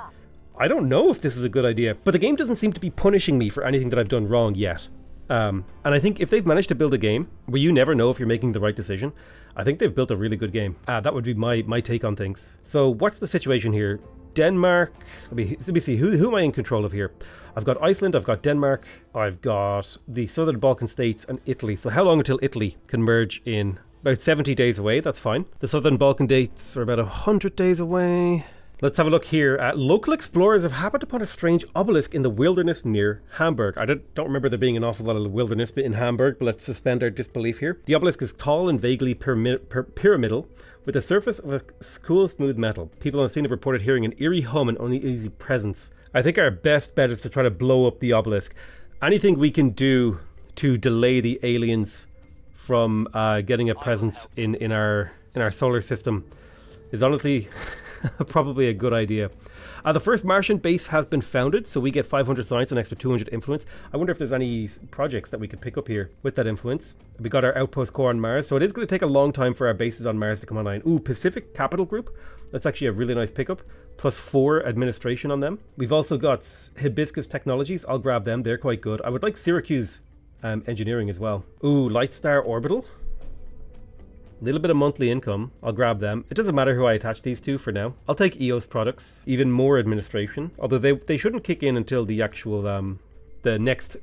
I don't know if this is a good idea, but the game doesn't seem to be punishing me for anything that I've done wrong yet. And I think if they've managed to build a game where you never know if you're making the right decision, I think they've built a really good game. That would be my take on things. So what's the situation here? Denmark. Let me see. Who am I in control of here? I've got Iceland. I've got Denmark. I've got the Southern Balkan states and Italy. So how long until Italy can merge in? About 70 days away. That's fine. The Southern Balkan dates are about 100 days away. Let's have a look here. Local explorers have happened upon a strange obelisk in the wilderness near Hamburg. I don't remember there being an awful lot of wilderness in Hamburg, but let's suspend our disbelief here. The obelisk is tall and vaguely pyramidal, with the surface of a cool, smooth metal. People on the scene have reported hearing an eerie hum and uneasy presence. I think our best bet is to try to blow up the obelisk. Anything we can do to delay the aliens from getting a presence in our solar system is honestly probably a good idea. The first Martian base has been founded, so we get 500 science and extra 200 influence. I wonder if there's any projects that we could pick up here with that influence. We got our outpost core on Mars, so it is going to take a long time for our bases on Mars to come online. Ooh, Pacific Capital Group. That's actually a really nice pickup. +4 administration on them. We've also got Hibiscus Technologies. I'll grab them. They're quite good. I would like Syracuse Engineering as well. Ooh, Lightstar Orbital. Little bit of monthly income. I'll grab them. It doesn't matter who I attach these to for now. I'll take EOS products. Even more administration. Although they shouldn't kick in until the actual the next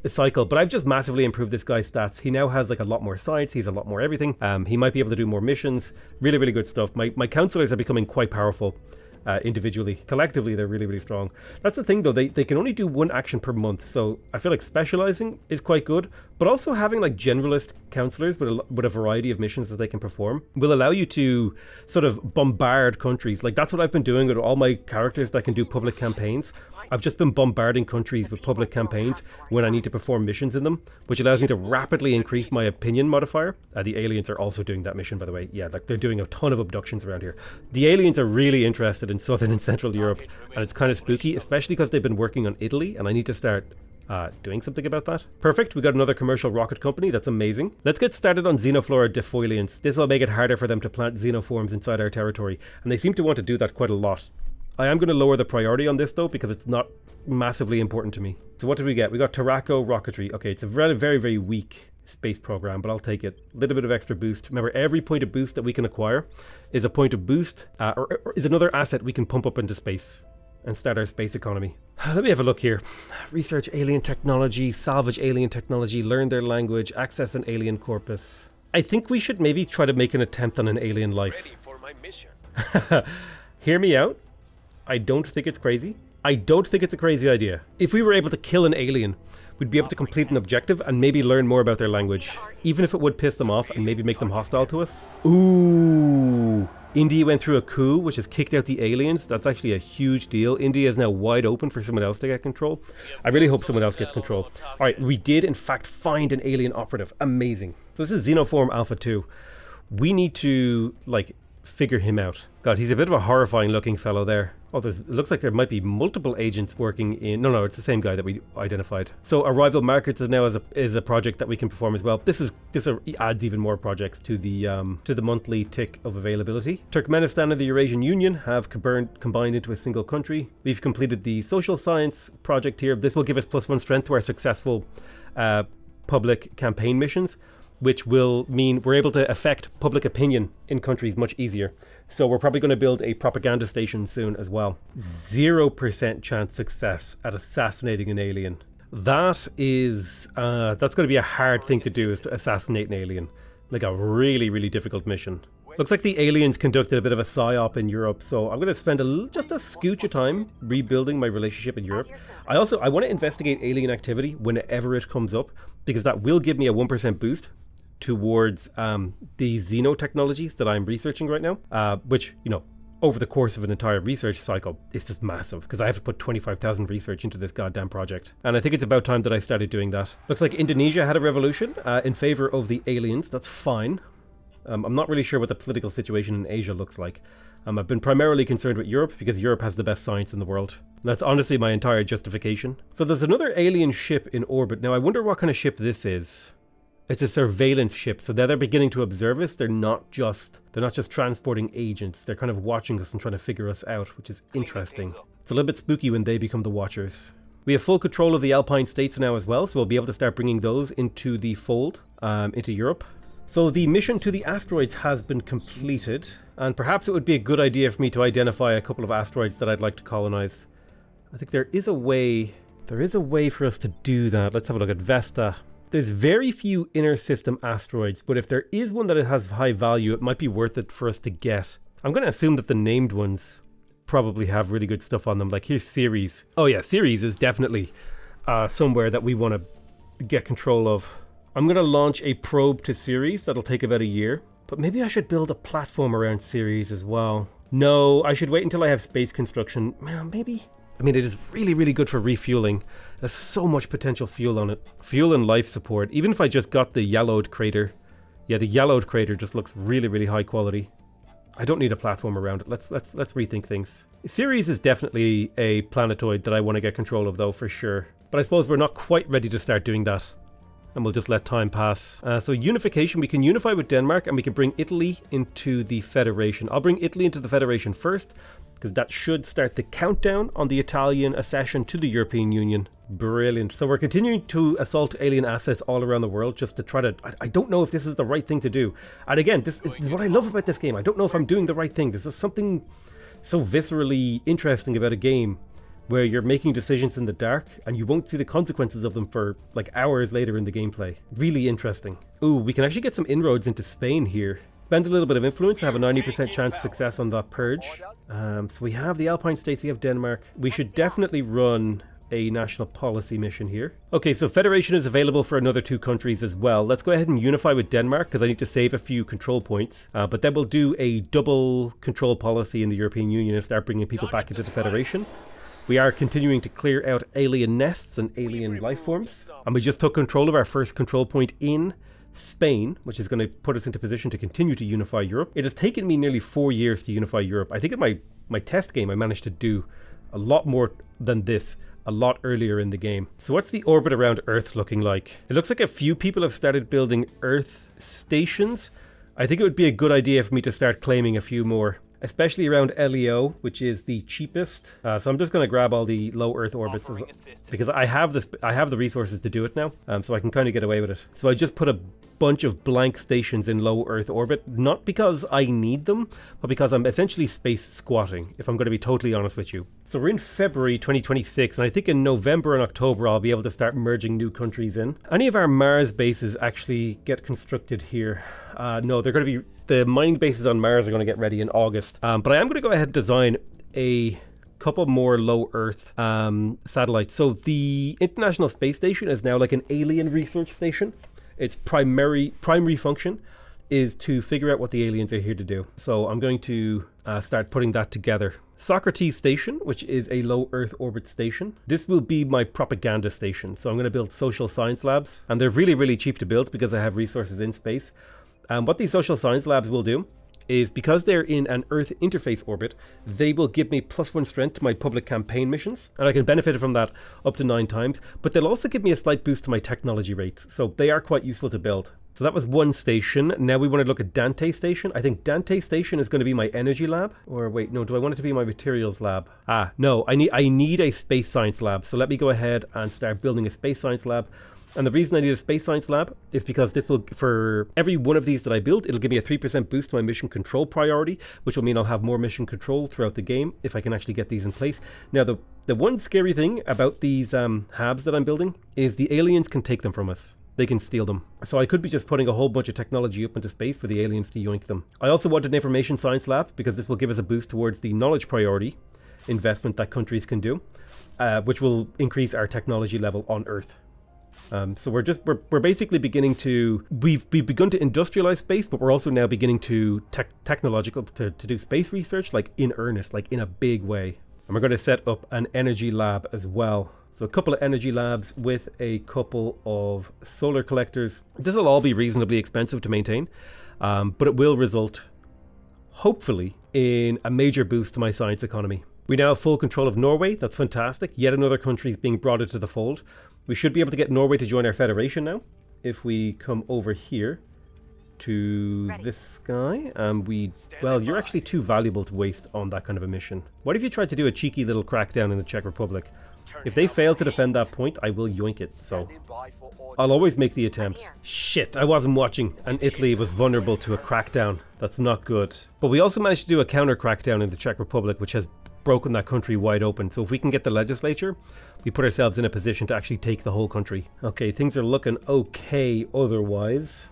cycle. But I've just massively improved this guy's stats. He now has like a lot more science. He's a lot more everything. He might be able to do more missions. Really, really good stuff. My counselors are becoming quite powerful. Individually. Collectively, they're really, really strong. That's the thing, though. They can only do one action per month, so I feel like specializing is quite good, but also having like generalist counselors with a variety of missions that they can perform will allow you to sort of bombard countries. Like that's what I've been doing with all my characters that can do public campaigns. I've just been bombarding countries with public campaigns when I need to perform missions in them, which allows me to rapidly increase my opinion modifier. The aliens are also doing that mission, by the way. Yeah, like they're doing a ton of abductions around here. The aliens are really interested in Southern and Central Europe, and it's kind of spooky, especially because they've been working on Italy, and I need to start doing something about that. Perfect, we got another commercial rocket company, that's amazing. Let's get started on Xenoflora defoliants. This will make it harder for them to plant xenoforms inside our territory, and they seem to want to do that quite a lot. I am going to lower the priority on this though, because it's not massively important to me. So what did we get? We got Terraco rocketry. Okay, it's a very, very, very weak space program, but I'll take it. A little bit of extra boost. Remember, every point of boost that we can acquire is a point of boost, or is another asset we can pump up into space and start our space economy. Let me have a look here. Research alien technology, salvage alien technology, learn their language, access an alien corpus. I think we should maybe try to make an attempt on an alien life. Ready for my mission. Hear me out. I don't think it's crazy. I don't think it's a crazy idea. If we were able to kill an alien, we'd be able to complete an objective and maybe learn more about their language, even if it would piss them off and maybe make them hostile to us. Ooh, India went through a coup which has kicked out the aliens. That's actually a huge deal. India is now wide open for someone else to get control. I really hope someone else gets control. Alright, we did in fact find an alien operative. Amazing. So this is Xenoform Alpha 2. We need to, like, figure him out. God, he's a bit of a horrifying looking fellow there. Oh, it looks like there might be multiple agents working in... No, it's the same guy that we identified. So arrival markets is now is a project that we can perform as well. This adds even more projects to the monthly tick of availability. Turkmenistan and the Eurasian Union have combined into a single country. We've completed the social science project here. This will give us +1 strength to our successful public campaign missions, which will mean we're able to affect public opinion in countries much easier. So we're probably going to build a propaganda station soon as well. 0% chance success at assassinating an alien. That's going to be a hard thing to do, is to assassinate an alien. Like a really, really difficult mission. Looks like the aliens conducted a bit of a psyop in Europe, so I'm going to spend just a scooch of time rebuilding my relationship in Europe. I want to investigate alien activity whenever it comes up, because that will give me a 1% boost towards the xenotechnologies that I'm researching right now, which, you know, over the course of an entire research cycle, it's just massive, because I have to put 25,000 research into this goddamn project. And I think it's about time that I started doing that. Looks like Indonesia had a revolution in favor of the aliens. That's fine. I'm not really sure what the political situation in Asia looks like. I've been primarily concerned with Europe, because Europe has the best science in the world. That's honestly my entire justification. So there's another alien ship in orbit. Now I wonder what kind of ship this is. It's a surveillance ship, so they're beginning to observe us. They're not just transporting agents. They're kind of watching us and trying to figure us out, which is interesting. It's a little bit spooky when they become the watchers. We have full control of the Alpine states now as well, so we'll be able to start bringing those into the fold, into Europe. So the mission to the asteroids has been completed, and perhaps it would be a good idea for me to identify a couple of asteroids that I'd like to colonize. I think there is a way for us to do that. Let's have a look at Vesta. There's very few inner system asteroids, but if there is one that has high value, it might be worth it for us to get. I'm going to assume that the named ones probably have really good stuff on them. Like here's Ceres. Oh yeah, Ceres is definitely somewhere that we want to get control of. I'm going to launch a probe to Ceres. That'll take about a year. But maybe I should build a platform around Ceres as well. No, I should wait until I have space construction. Well, maybe... I mean, it is really, really good for refueling. There's so much potential fuel on it. Fuel and life support. Even if I just got the yellowed crater. Yeah, the yellowed crater just looks really, really high quality. I don't need a platform around it. Let's rethink things. Ceres is definitely a planetoid that I want to get control of, though, for sure. But I suppose we're not quite ready to start doing that. And we'll just let time pass. So unification, we can unify with Denmark and we can bring Italy into the Federation. I'll bring Italy into the Federation first, because that should start the countdown on the Italian accession to the European Union. Brilliant. So we're continuing to assault alien assets all around the world just to try to... I don't know if this is the right thing to do. And again, this is what I love about this game. I don't know if I'm doing the right thing. This is something so viscerally interesting about a game where you're making decisions in the dark and you won't see the consequences of them for like hours later in the gameplay. Really interesting. Ooh, we can actually get some inroads into Spain here. Spend a little bit of influence, have a 90% chance of success on that purge. So we have the Alpine states, we have Denmark. We should definitely run a national policy mission here. Okay, so Federation is available for another 2 countries as well. Let's go ahead and unify with Denmark, because I need to save a few control points. But then we'll do a double control policy in the European Union and start bringing people back into the Federation. We are continuing to clear out alien nests and alien life forms. And we just took control of our first control point in Spain, which is going to put us into position to continue to unify Europe. It has taken me nearly 4 years to unify Europe. I think in my test game I managed to do a lot more than this. a lot earlier in the game. So what's the orbit around Earth looking like? It looks like a few people have started building Earth stations. I think it would be a good idea for me to start claiming a few more, especially around LEO, which is the cheapest. So I'm just going to grab all the low Earth orbits because I have the resources to do it now, so I can kind of get away with it. So I just put a bunch of blank stations in low Earth orbit, not because I need them, but because I'm essentially space squatting, if I'm going to be totally honest with you. So we're in February 2026, and I think in November and October I'll be able to start merging new countries in. Any of our Mars bases actually get constructed here? No, they're going to be, the mining bases on Mars are going to get ready in August. But I am going to go ahead and design a couple more low Earth satellites. So the International Space Station is now like an alien research station. Its primary function is to figure out what the aliens are here to do. So I'm going to start putting that together. Socrates Station, which is a low Earth orbit station. This will be my propaganda station. So I'm going to build social science labs, and they're really, really cheap to build because I have resources in space. And what these social science labs will do is, because they're in an Earth interface orbit, they will give me +1 strength to my public campaign missions, and I can benefit from that up to 9 times, but they'll also give me a slight boost to my technology rates, so they are quite useful to build. So that was one station. Now we want to look at Dante Station. I think Dante Station is going to be my energy lab, or wait, no, do I want it to be my materials lab? No, I need a space science lab, so let me go ahead and start building a space science lab. And the reason I need a space science lab is because this will, for every one of these that I build, it'll give me a 3% boost to my mission control priority, which will mean I'll have more mission control throughout the game if I can actually get these in place. Now, the one scary thing about these HABs that I'm building is the aliens can take them from us. They can steal them. So I could be just putting a whole bunch of technology up into space for the aliens to yoink them. I also want an information science lab because this will give us a boost towards the knowledge priority investment that countries can do, which will increase our technology level on Earth. So we're basically beginning to, we've begun to industrialize space, but we're also now beginning to to do space research, like in earnest, like in a big way. And we're going to set up an energy lab as well. So a couple of energy labs with a couple of solar collectors. This will all be reasonably expensive to maintain, but it will result, hopefully, in a major boost to my science economy. We now have full control of Norway. That's fantastic. Yet another country is being brought into the fold. We should be able to get Norway to join our federation now. If we come over here to this guy, and well, you're actually too valuable to waste on that kind of a mission. What if you tried to do a cheeky little crackdown in the Czech Republic? If they fail to defend that point, I will yoink it. So I'll always make the attempt. Shit, I wasn't watching, and Italy was vulnerable to a crackdown. That's not good. But we also managed to do a counter crackdown in the Czech Republic, which has broken that country wide open. So if we can get the legislature, we put ourselves in a position to actually take the whole country. Okay, things are looking okay otherwise.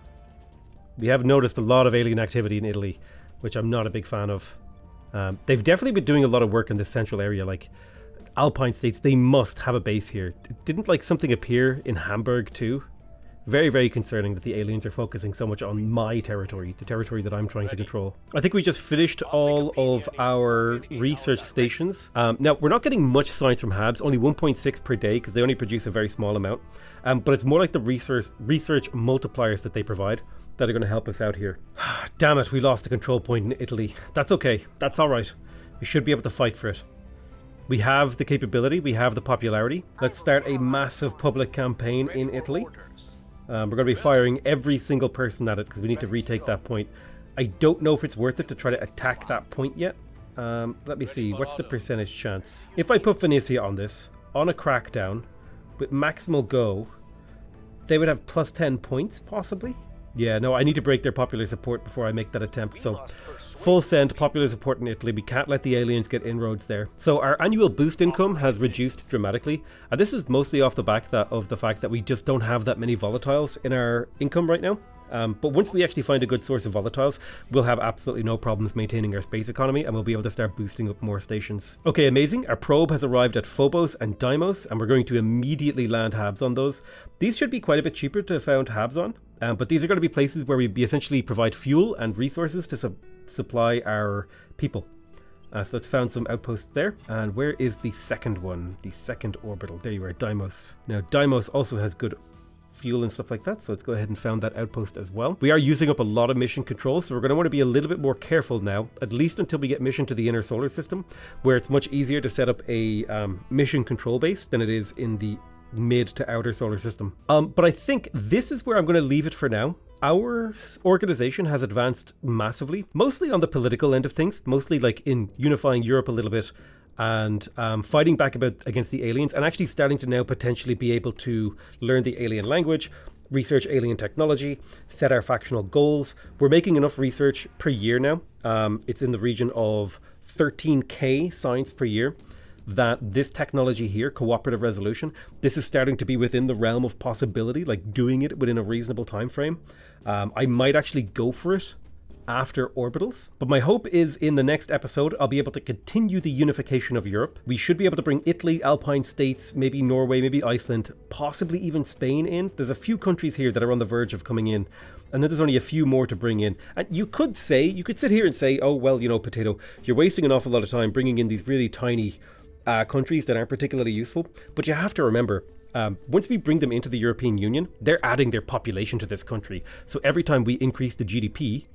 We have noticed a lot of alien activity in Italy, which I'm not a big fan of. They've definitely been doing a lot of work in this central area, like Alpine states. They must have a base here. Didn't like something appear in Hamburg too? Very, very concerning that the aliens are focusing so much on my territory, the territory that I'm trying to control. I think we just finished all of our research stations. Now, we're not getting much science from HABs, only 1.6 per day, because they only produce a very small amount. But it's more like the research multipliers that they provide that are going to help us out here. Damn it, we lost the control point in Italy. That's okay. That's all right. We should be able to fight for it. We have the capability. We have the popularity. Let's start a massive public campaign in Italy. We're going to be firing every single person at it because we need to retake that point. I don't know if it's worth it to try to attack that point yet. Let me see. What's the percentage chance? If I put Venetia on this, on a crackdown, with maximal go, they would have +10 points, possibly? Yeah, no, I need to break their popular support before I make that attempt. So, full send popular support in Italy. We can't let the aliens get inroads there. So our annual boost income has reduced dramatically. And this is mostly off the back of the fact that we just don't have that many volatiles in our income right now. But once we actually find a good source of volatiles, we'll have absolutely no problems maintaining our space economy, and we'll be able to start boosting up more stations. Okay, amazing. Our probe has arrived at Phobos and Deimos, and we're going to immediately land HABs on those. These should be quite a bit cheaper to found HABs on, but these are going to be places where we essentially provide fuel and resources to supply our people. So let's found some outposts there. And where is the second one? The second orbital. There you are, Deimos. Now, Deimos also has good fuel and stuff like that. So let's go ahead and found that outpost as well. We are using up a lot of mission control, so we're going to want to be a little bit more careful now, at least until we get mission to the inner solar system, where it's much easier to set up a mission control base than it is in the mid to outer solar system. But I think this is where I'm going to leave it for now. Our organization has advanced massively, mostly on the political end of things, mostly like in unifying Europe a little bit and fighting back against the aliens, and actually starting to now potentially be able to learn the alien language, research alien technology, set our factional goals. We're making enough research per year now. It's in the region of 13k science per year. That this technology here, cooperative resolution, this is starting to be within the realm of possibility, like doing it within a reasonable time frame. I might actually go for it after orbitals, but my hope is in the next episode I'll be able to continue the unification of Europe. We should be able to bring Italy, Alpine states, maybe Norway, maybe Iceland, possibly even Spain in. There's a few countries here that are on the verge of coming in, and then there's only a few more to bring in. And you could sit here and say, oh well, you know, Potato, you're wasting an awful lot of time bringing in these really tiny countries that aren't particularly useful. But you have to remember, once we bring them into the European Union, they're adding their population to this country. So every time we increase the GDP,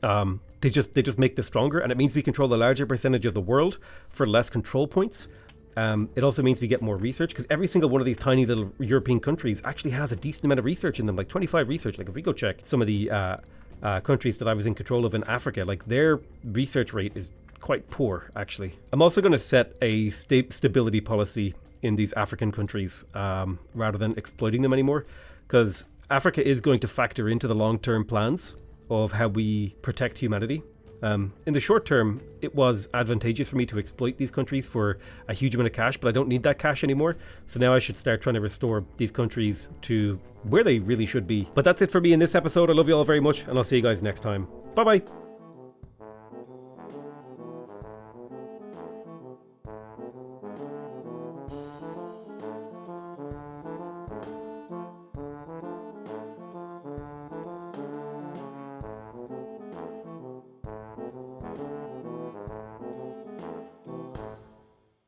they just make this stronger, and it means we control a larger percentage of the world for less control points. It also means we get more research, because every single one of these tiny little European countries actually has a decent amount of research in them, like 25 research. Like if we go check some of the countries that I was in control of in Africa, like their research rate is quite poor, actually. I'm also going to set a stability policy in these African countries rather than exploiting them anymore, because Africa is going to factor into the long-term plans of how we protect humanity. In the short term, it was advantageous for me to exploit these countries for a huge amount of cash, but I don't need that cash anymore. So now I should start trying to restore these countries to where they really should be. But that's it for me in this episode. I love you all very much, and I'll see you guys next time. Bye-bye.